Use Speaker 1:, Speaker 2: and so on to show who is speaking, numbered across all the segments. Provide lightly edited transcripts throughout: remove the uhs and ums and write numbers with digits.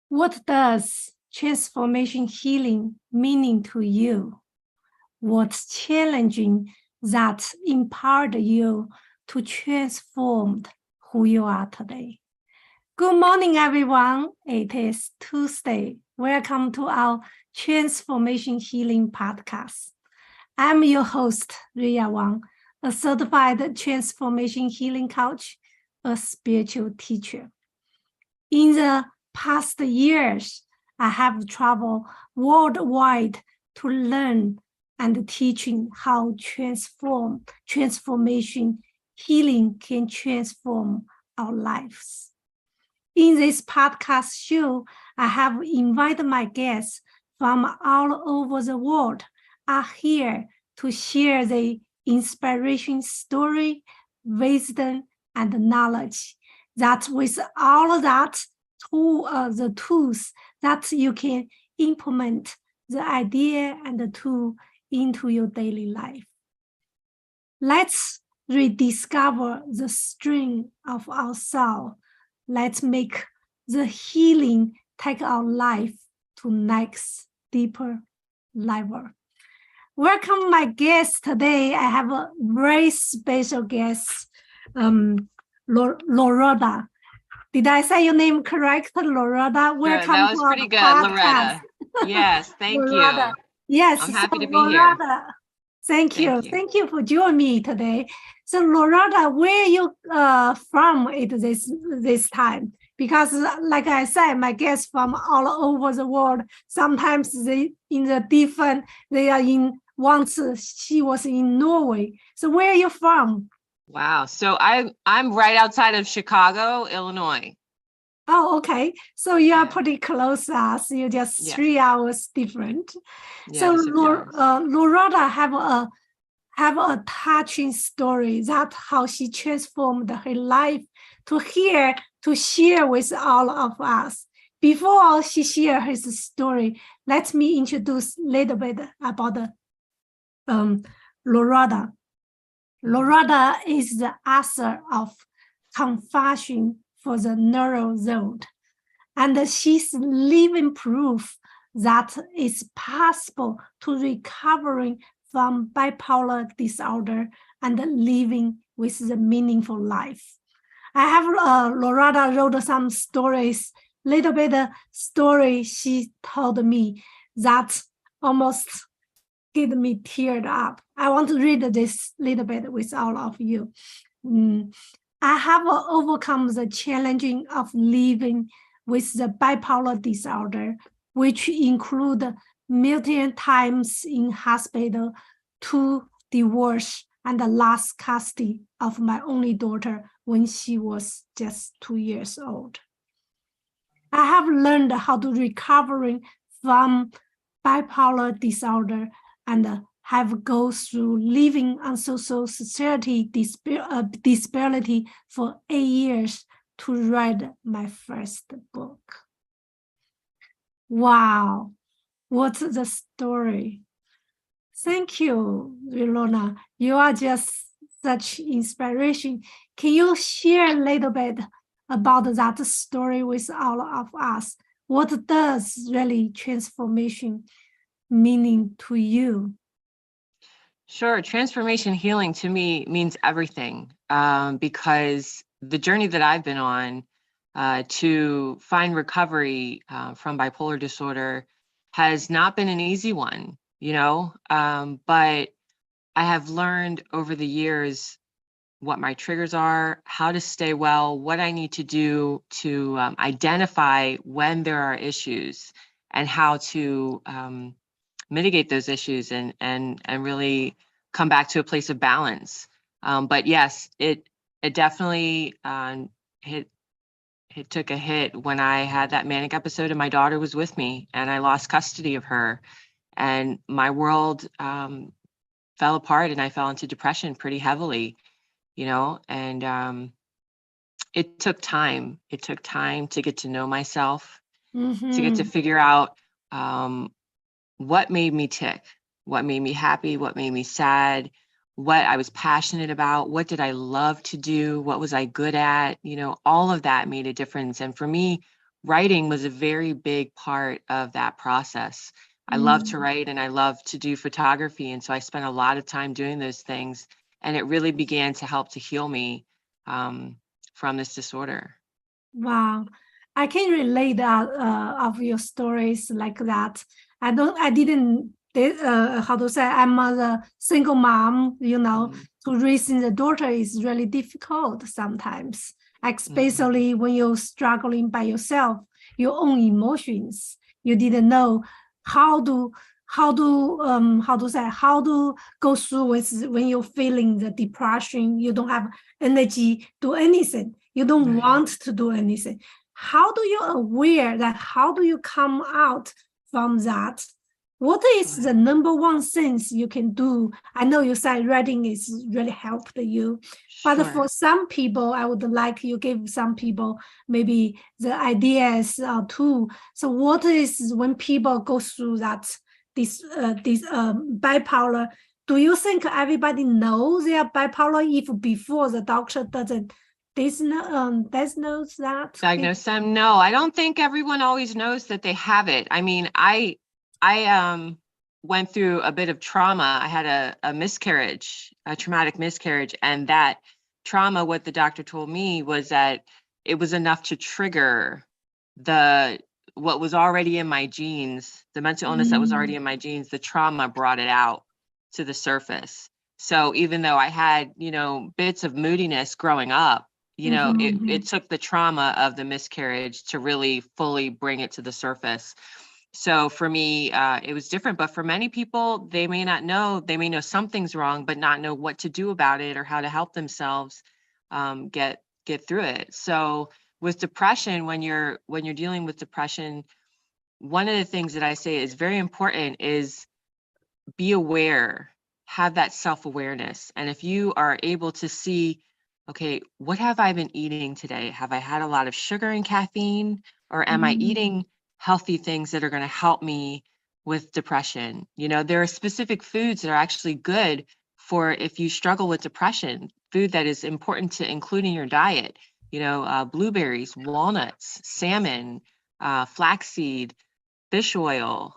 Speaker 1: What does transformation healing meaning to you? What's challenging that empowered you to transform who you are today? Good morning, everyone. It is Tuesday. Welcome to our Transformation Healing Podcast. I'm your host, Riya Wang, a certified transformation healing coach, a spiritual teacher. In the past years, I have traveled worldwide to learn and teaching how transformation healing can transform our lives. In this podcast show, I have invited my guests from all over the world are here to share the inspiration story, wisdom, and knowledge that with all of that, the tools that you can implement the idea and the tool into your daily life. Let's rediscover the strength of our soul. Let's make the healing take our life to next deeper level. Welcome my guest today. I have a very special guest, Loretta. Did I say your name correct, Loretta?
Speaker 2: Welcome. That was pretty good, Loretta. Yes, thank
Speaker 1: Loretta.
Speaker 2: you.
Speaker 1: Yes,
Speaker 2: I'm happy to be
Speaker 1: Loretta,
Speaker 2: here.
Speaker 1: Thank you. Thank you for joining me today. So Loretta, where are you from at this time? Because like I said, my guests from all over the world, sometimes they are in, once she was in Norway. So where are you from?
Speaker 2: Wow. So I'm right outside of Chicago, Illinois.
Speaker 1: Oh, okay. So you are pretty close to us. You're just 3 hours different.
Speaker 2: Yeah,
Speaker 1: so Loretta have a touching story. That's how she transformed her life to share with all of us. Before she share her story, let me introduce a little bit about Loretta. Loretta is the author of Confession for the Narrow Road, and she's living proof that it's possible to recovering from bipolar disorder and living with the meaningful life. I have Loretta wrote some stories, little bit of story she told me that almost get me teared up. I want to read this little bit with all of you. I have overcome the challenging of living with the bipolar disorder, which include multiple times in hospital, 2 divorce, and the last custody of my only daughter when she was just 2 years old. I have learned how to recovering from bipolar disorder and have go through living on social security disability for 8 years to write my first book. Wow, what's the story? Thank you, Loretta. You are just such inspiration. Can you share a little bit about that story with all of us? What does really transformation meaning to you?
Speaker 2: Sure. Transformation healing to me means everything, because the journey that I've been on to find recovery from bipolar disorder has not been an easy one, but I have learned over the years what my triggers are, how to stay well, what I need to do to identify when there are issues and how to mitigate those issues and really come back to a place of balance. But yes, it definitely it took a hit when I had that manic episode and my daughter was with me and I lost custody of her and my world fell apart and I fell into depression pretty heavily, and it took time. It took time to get to know myself, to get to figure out what made me tick, what made me happy, what made me sad, what I was passionate about, what did I love to do, what was I good at, all of that made a difference. And for me, writing was a very big part of that process. I love to write and I love to do photography. And so I spent a lot of time doing those things. And it really began to help to heal me from this disorder.
Speaker 1: Wow, I can relate that of your stories like that. I didn't, how to say, I'm a single mom, to raising the daughter is really difficult sometimes, especially when you're struggling by yourself, your own emotions. You didn't know how to how to go through with when you're feeling the depression. You don't have energy to do anything. You don't want to do anything. How do you aware that? How do you come out from that? What is the number one things you can do? I know you said writing is really helped you, but for some people, I would like you give some people maybe the ideas too. So what is when people go through that this bipolar? Do you think everybody knows they are bipolar if before the doctor doesn't diagnose that?
Speaker 2: Diagnose them? No, I don't think everyone always knows that they have it. I mean, I went through a bit of trauma. I had a miscarriage, a traumatic miscarriage, and that trauma, what the doctor told me was that it was enough to trigger what was already in my genes, the mental illness that was already in my genes. The trauma brought it out to the surface. So even though I had, bits of moodiness growing up, it took the trauma of the miscarriage to really fully bring it to the surface. So for me, it was different. But for many people, they may not know. They may know something's wrong, but not know what to do about it or how to help themselves get through it. So with depression, when you're dealing with depression, one of the things that I say is very important is be aware, have that self-awareness. And if you are able to see, okay, what have I been eating today? Have I had a lot of sugar and caffeine, or am I eating healthy things that are going to help me with depression? There are specific foods that are actually good for if you struggle with depression, food that is important to include in your diet, blueberries, walnuts, salmon, flaxseed, fish oil,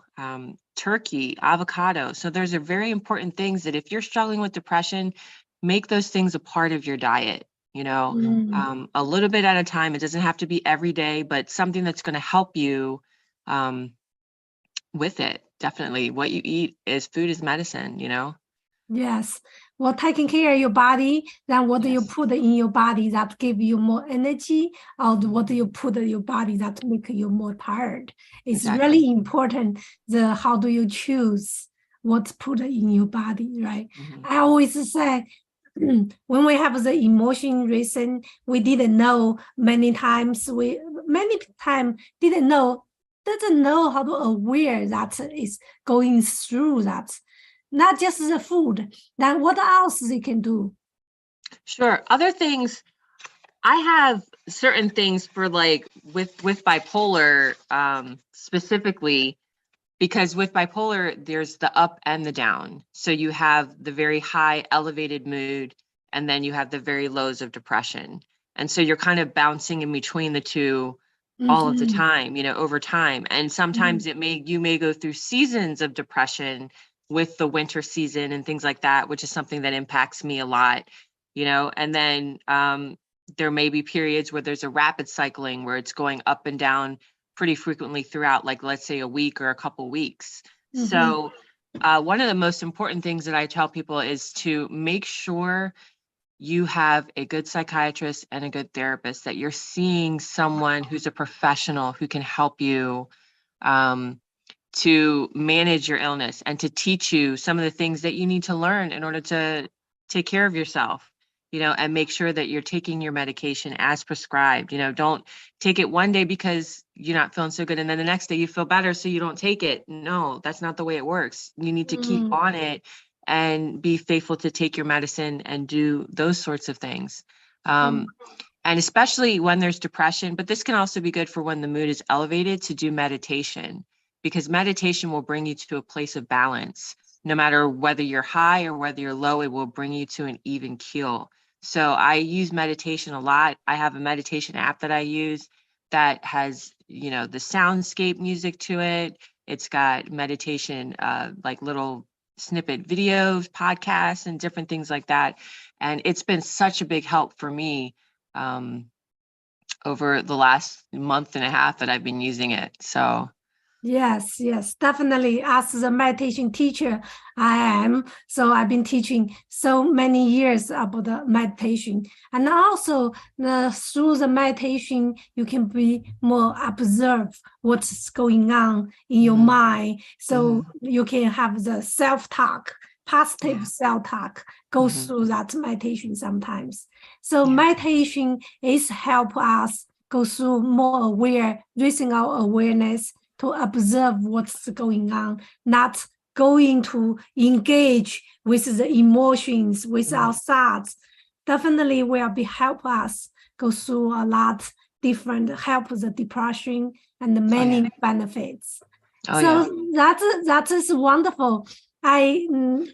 Speaker 2: turkey, avocado. So those are very important things that if you're struggling with depression, make those things a part of your diet, a little bit at a time. It doesn't have to be every day, but something that's going to help you with it. Definitely. What you eat food is medicine,
Speaker 1: Yes. Well, taking care of your body, then what do you put in your body that give you more energy, or what do you put in your body that make you more tired? It's really important. How do you choose what to put in your body, right? I always say, when we have the emotion reason, we didn't know many times. Doesn't know how to aware that is going through that. Not just the food. Then what else they can do?
Speaker 2: Sure. Other things, I have certain things for like with bipolar specifically, because with bipolar, there's the up and the down. So you have the very high elevated mood, and then you have the very lows of depression. And so you're kind of bouncing in between the two all of the time, over time. And sometimes you may go through seasons of depression with the winter season and things like that, which is something that impacts me a lot, and then there may be periods where there's a rapid cycling where it's going up and down pretty frequently throughout, like, let's say a week or a couple weeks. So one of the most important things that I tell people is to make sure you have a good psychiatrist and a good therapist, that you're seeing someone who's a professional who can help you to manage your illness and to teach you some of the things that you need to learn in order to take care of yourself, and make sure that you're taking your medication as prescribed. Don't take it one day because you're not feeling so good, and then the next day you feel better, so you don't take it. No, that's not the way it works. You need to keep on it and be faithful to take your medicine and do those sorts of things. And especially when there's depression, but this can also be good for when the mood is elevated, to do meditation, because meditation will bring you to a place of balance. No matter whether you're high or whether you're low, it will bring you to an even keel. So I use meditation a lot. I have a meditation app that I use. that has, the soundscape music to it. It's got meditation, like little snippet videos, podcasts, and different things like that. And it's been such a big help for me over the last month and a half that I've been using it. So
Speaker 1: Yes, yes, definitely. As the meditation teacher, I am. So I've been teaching so many years about the meditation. And also through the meditation, you can be more observe what's going on in your mind. So you can have the self-talk, positive self-talk, go through that meditation sometimes. So meditation is help us go through more aware, raising our awareness to observe what's going on, not going to engage with the emotions, with our thoughts. Definitely will be help us go through a lot different, help the depression and the many benefits. That is wonderful. I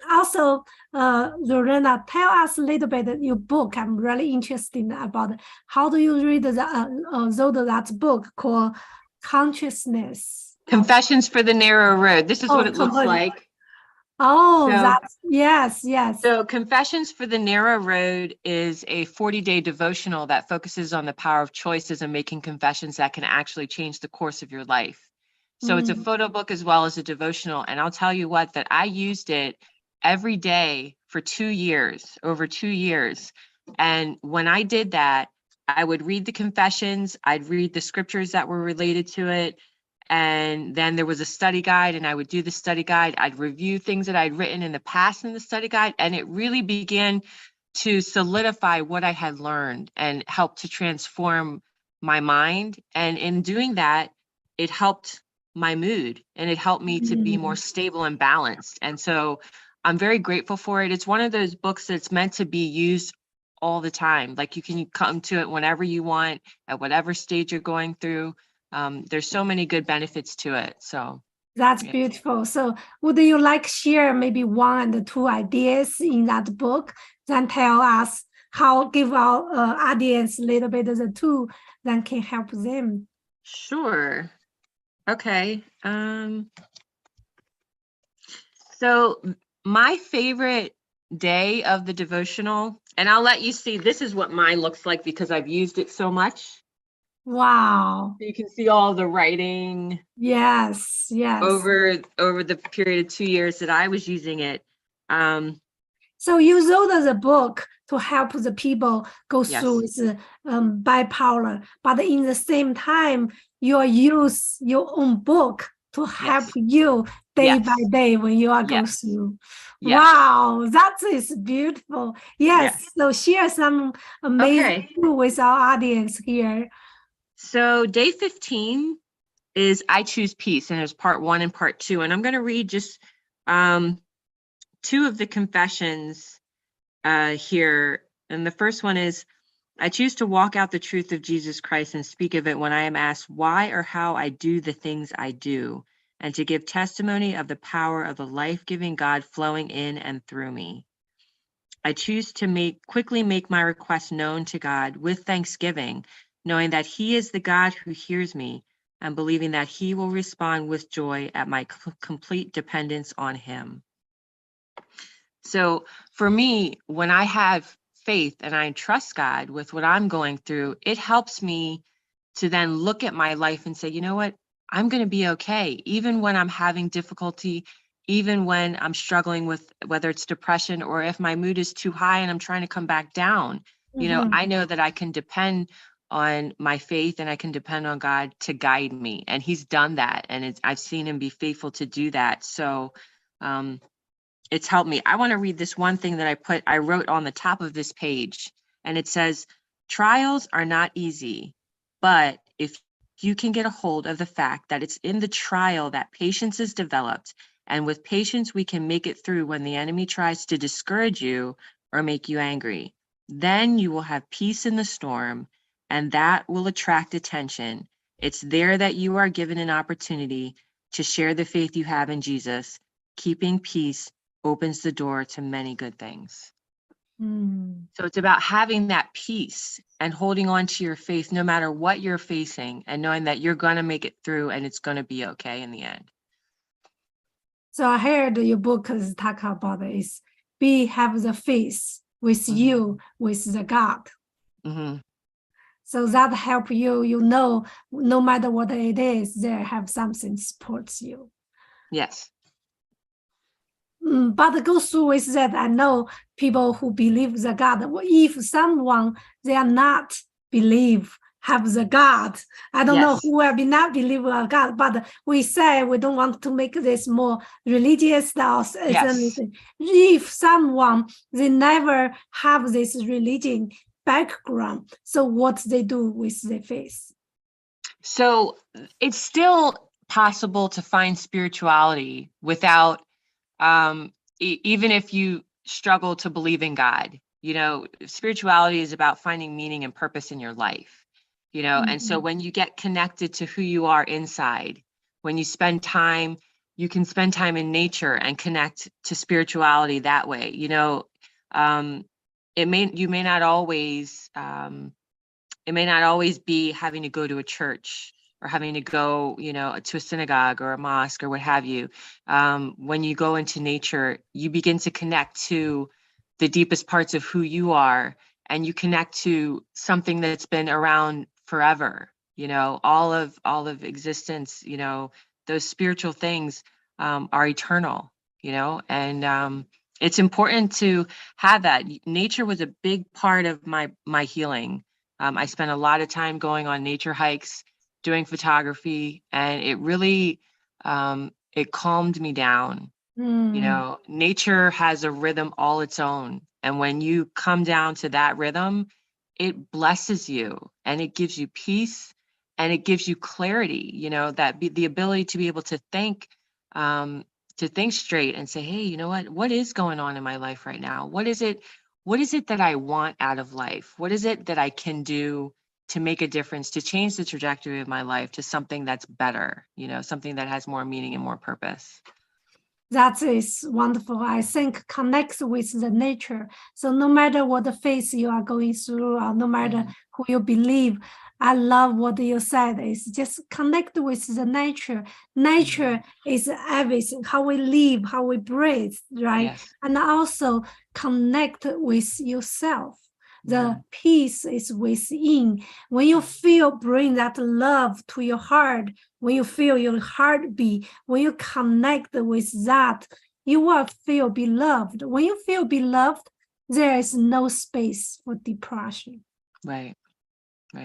Speaker 1: also, Lorena, tell us a little bit your book. I'm really interested about how do you read that book called Consciousness.
Speaker 2: Confessions for the Narrow Road. This is what it looks like.
Speaker 1: Oh, that's yes.
Speaker 2: So Confessions for the Narrow Road is a 40-day devotional that focuses on the power of choices and making confessions that can actually change the course of your life. So it's a photo book as well as a devotional. And I'll tell you what, that I used it every day for 2 years, over 2 years. And when I did that, I would read the confessions, I'd read the scriptures that were related to it. And then there was a study guide, and I would do the study guide. I'd review things that I'd written in the past in the study guide, and it really began to solidify what I had learned and help to transform my mind. And in doing that, it helped my mood, and it helped me to be more stable and balanced. And so I'm very grateful for it. It's one of those books that's meant to be used all the time. Like you can come to it whenever you want, at whatever stage you're going through. There's so many good benefits to it. So
Speaker 1: that's beautiful. So would you like share maybe 1 and 2 ideas in that book, then tell us how, give our audience a little bit of the tool that can help them?
Speaker 2: Sure. Okay. So my favorite day of the devotional, and I'll let you see, this is what mine looks like because I've used it so much.
Speaker 1: Wow.
Speaker 2: So you can see all the writing.
Speaker 1: Yes.
Speaker 2: Over the period of 2 years that I was using it.
Speaker 1: So you wrote the book to help the people go through bipolar, but in the same time, you use your own book to help you day by day when you are going through. Wow, that is beautiful. So share some amazing with our audience here.
Speaker 2: So day 15 is I Choose Peace, and there's part 1 and part 2. And I'm going to read just 2 of the confessions here. And the first one is, I choose to walk out the truth of Jesus Christ and speak of it when I am asked why or how I do the things I do, and to give testimony of the power of the life-giving God flowing in and through me. I choose to quickly make my request known to God with thanksgiving, knowing that He is the God who hears me, and believing that He will respond with joy at my complete dependence on Him. So for me, when I have faith and I trust God with what I'm going through, it helps me to then look at my life and say, you know what, I'm going to be okay. Even when I'm having difficulty, even when I'm struggling with whether it's depression or if my mood is too high and I'm trying to come back down, I know that I can depend on my faith and I can depend on God to guide me. And He's done that. And I've seen Him be faithful to do that. So it's helped me. I want to read this one thing that I wrote on the top of this page. And it says, trials are not easy, but if you can get a hold of the fact that it's in the trial that patience is developed, and with patience, we can make it through when the enemy tries to discourage you or make you angry. Then you will have peace in the storm, and that will attract attention. It's there that you are given an opportunity to share the faith you have in Jesus. Keeping peace opens the door to many good things. So it's about having that peace and holding on to your faith no matter what you're facing, and knowing that you're going to make it through and it's going to be okay in the end.
Speaker 1: So I heard your book is talk about is have the faith with you, with the God. So that help you, no matter what it is, there have something supports you.
Speaker 2: Yes.
Speaker 1: But goes through with that, I know people who believe the God. If someone they are not believe have the God, I don't know who will be not believe a God. But we say we don't want to make this more religious styles. If someone they never have this religion background, so what they do with their faith?
Speaker 2: So it's still possible to find spirituality without even if you struggle to believe in God. Spirituality is about finding meaning and purpose in your life, and so when you get connected to who you are inside, when you spend time, you can spend time in nature and connect to spirituality that way. It may not always be having to go to a church or having to go, to a synagogue or a mosque or what have you. When you go into nature, you begin to connect to the deepest parts of who you are, and you connect to something that's been around forever. All of existence. Those spiritual things are eternal. And it's important to have that. Nature was a big part of my healing. I spent a lot of time going on nature hikes, doing photography, and it really, it calmed me down. Nature has a rhythm all its own. And when you come down to that rhythm, it blesses you and it gives you peace and it gives you clarity, the ability to be able to think straight and say, hey, what is going on in my life right now? What is it that I want out of life? What is it that I can do to make a difference, to change the trajectory of my life to something that's better, something that has more meaning and more purpose?
Speaker 1: That is wonderful. I think connects with the nature. So no matter what the phase you are going through, or no matter who you believe, I love what you said. Is just connect with the nature. Nature is everything. How we live, how we breathe, right?
Speaker 2: Yes.
Speaker 1: And also connect with yourself. The peace is within. When you bring that love to your heart, when you feel your heartbeat, when you connect with that, you will feel beloved. When you feel beloved, there is no space for depression.
Speaker 2: Right.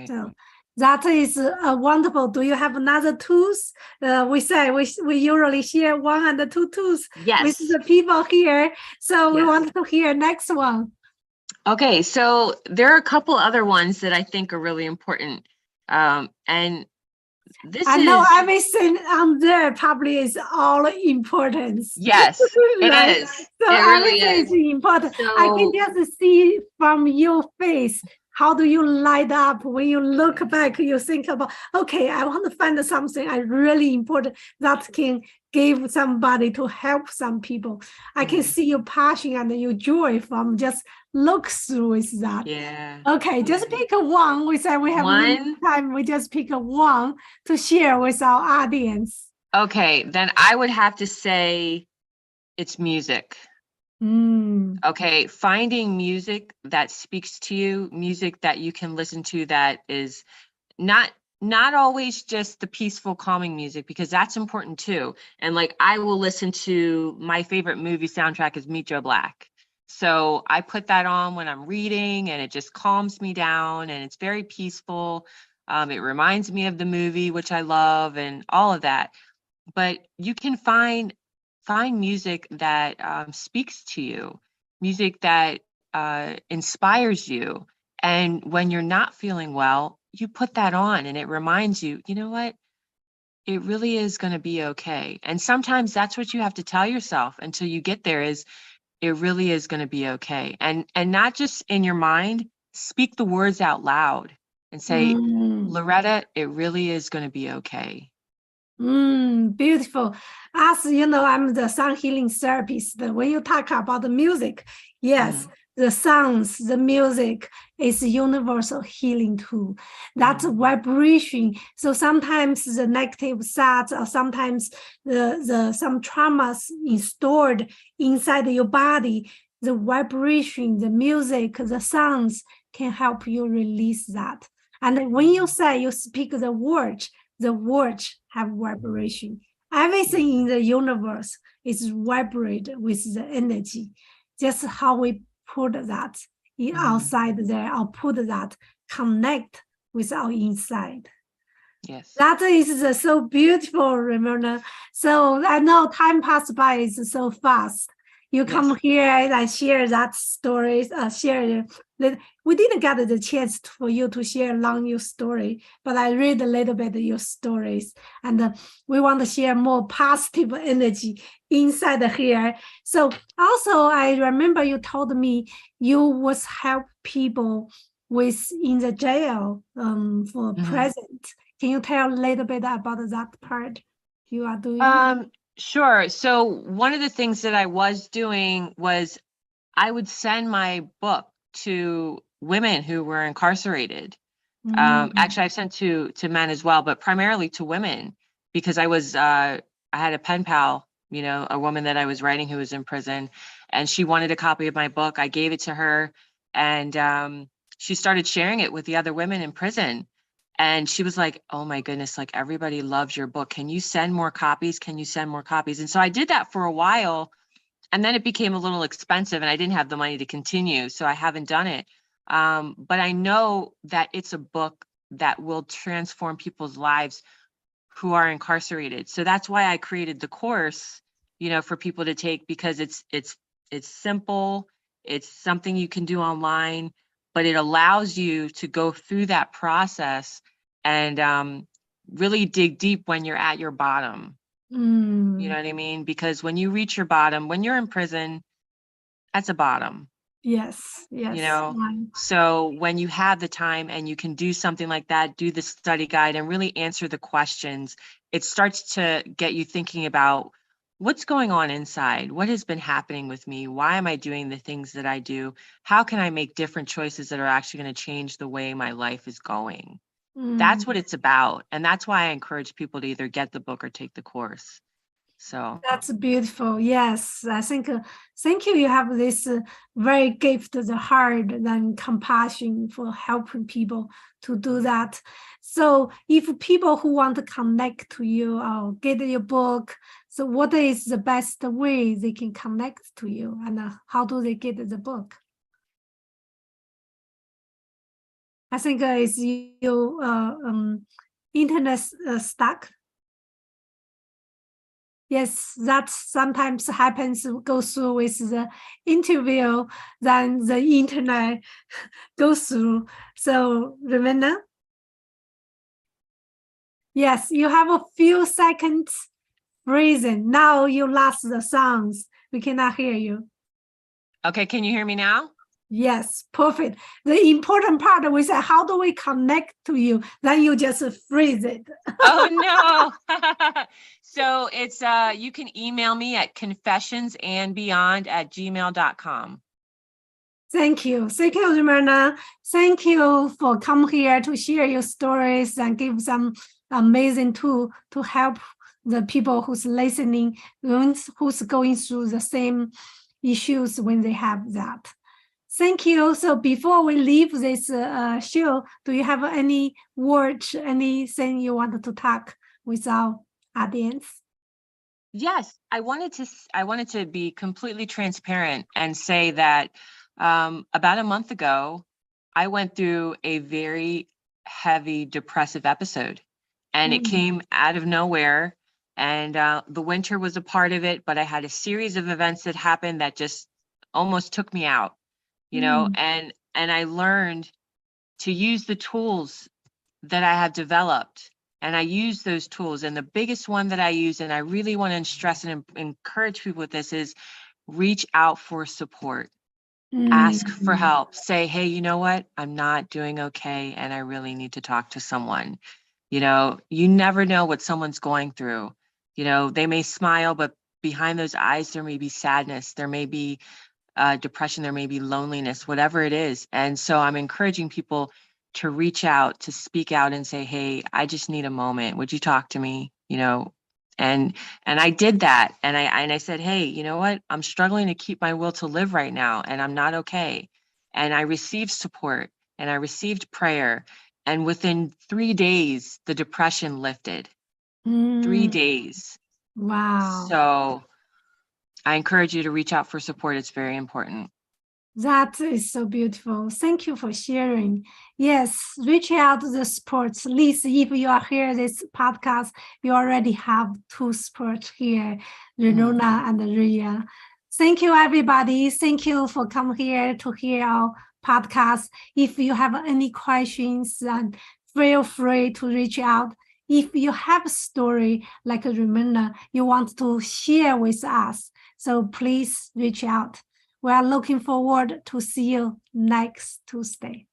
Speaker 1: So that is wonderful. Do you have another tools? We say we usually share 1 and 2 tools with the people here. So we want to hear next one.
Speaker 2: Okay, so there are a couple other ones that I think are really important. And
Speaker 1: I know everything on there probably is all important.
Speaker 2: Yes,
Speaker 1: right?
Speaker 2: It is.
Speaker 1: So
Speaker 2: it really
Speaker 1: everything
Speaker 2: is
Speaker 1: important.
Speaker 2: So,
Speaker 1: I can just see from your face, how do you light up when you look back, you think about, okay, I want to find something really important that can give somebody to help some people. I can see your passion and your joy from just look through with that.
Speaker 2: Yeah.
Speaker 1: Okay, just pick one. We said we have one time. We just pick one to share with our audience.
Speaker 2: Okay, then I would have to say it's music. Okay, finding music that speaks to you, music that you can listen to that is not always just the peaceful, calming music, because that's important too. And like, I will listen to, my favorite movie soundtrack is Meet Joe Black. So I put that on when I'm reading and it just calms me down and it's very peaceful. It reminds me of the movie, which I love, and all of that. But you can find music that speaks to you, music that inspires you. And when you're not feeling well, you put that on and it reminds you, you know what? It really is going to be okay. And sometimes that's what you have to tell yourself until you get there, is it really is going to be okay. And not just in your mind, speak the words out loud and say, Loretta, it really is going to be okay.
Speaker 1: Beautiful. As you know, I'm the sound healing therapist. When you talk about the music, yes, the sounds, the music is universal healing too. That's vibration. So sometimes the negative thoughts or sometimes some traumas stored inside your body, the vibration, the music, the sounds can help you release that. And when you say you speak the words have vibration. Everything in the universe is vibrate with the energy. Just how we put that outside there or put that connect with our inside.
Speaker 2: Yes.
Speaker 1: That is so beautiful, Ramona. So I know time passed by is so fast. You come here and share that stories, share that we didn't get the chance for you to share long your story, but I read a little bit of your stories, and we want to share more positive energy inside here. So also, I remember you told me you was help people with in the jail for present. Can you tell a little bit about that part you are doing?
Speaker 2: Sure. So one of the things that I was doing was I would send my book to women who were incarcerated. Actually, I've sent to men as well, but primarily to women because I had a pen pal, you know, a woman that I was writing who was in prison, and she wanted a copy of my book. I gave it to her, and she started sharing it with the other women in prison. And she was like, oh my goodness, like everybody loves your book. Can you send more copies? Can you send more copies? And so I did that for a while. And then it became a little expensive and I didn't have the money to continue. So I haven't done it. But I know that it's a book that will transform people's lives who are incarcerated. So that's why I created the course, you know, for people to take, because it's simple. It's something you can do online, but it allows you to go through that process and really dig deep when you're at your bottom. You know what I mean? Because when you reach your bottom, when you're in prison, that's a bottom.
Speaker 1: Yes.
Speaker 2: You know, so when you have the time and you can do something like that, do the study guide and really answer the questions, it starts to get you thinking about what's going on inside, what has been happening with me, why am I doing the things that I do, how can I make different choices that are actually going to change the way my life is going. That's what it's about, and that's why I encourage people to either get the book or take the course. So
Speaker 1: that's beautiful. Yes, I think thank you. You have this very gift, the heart and compassion for helping people to do that. So if people who want to connect to you or get your book, so what is the best way they can connect to you, and how do they get the book? I think is you internet stuck. Yes, that sometimes happens, goes through with the interview, then the internet goes through. So, Ramona? Yes, you have a few seconds freezing. Now you lost the sounds. We cannot hear you.
Speaker 2: okay, can you hear me now?
Speaker 1: Yes, perfect. The important part was how do we connect to you? Then you just freeze it.
Speaker 2: Oh no. So it's you can email me at confessionsandbeyond@gmail.com.
Speaker 1: Thank you. Thank you, Ramona. Thank you for coming here to share your stories and give some amazing tool to help the people who's listening, who's going through the same issues when they have that. Thank you. So before we leave this show, do you have any words, anything you wanted to talk with our audience?
Speaker 2: Yes, I wanted to be completely transparent and say that about a month ago, I went through a very heavy depressive episode, and it came out of nowhere. And the winter was a part of it, but I had a series of events that happened that just almost took me out, you know. And I learned to use the tools that I have developed. And I use those tools. And the biggest one that I use, and I really want to stress and encourage people with this, is reach out for support. Ask for help. Say, hey, you know what? I'm not doing okay. And I really need to talk to someone. You know, you never know what someone's going through. You know, they may smile, but behind those eyes, there may be sadness. There may be depression, there may be loneliness, whatever it is. And so I'm encouraging people to reach out, to speak out and say, hey, I just need a moment. Would you talk to me? And I did that. And I said, hey, you know what? I'm struggling to keep my will to live right now, and I'm not okay. And I received support and I received prayer. And within 3 days, the depression lifted. 3 days.
Speaker 1: Wow.
Speaker 2: So I encourage you to reach out for support. It's very important.
Speaker 1: That is so beautiful. Thank you for sharing. Yes, reach out to the sports. At least if you are here this podcast, you already have 2 sports here, Renewal and Riya. Thank you, everybody. Thank you for coming here to hear our podcast. If you have any questions, then feel free to reach out. If you have a story like Ramona you want to share with us, so please reach out. We are looking forward to see you next Tuesday.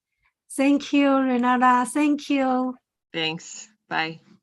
Speaker 1: Thank you, Renata. Thank you.
Speaker 2: Thanks. Bye.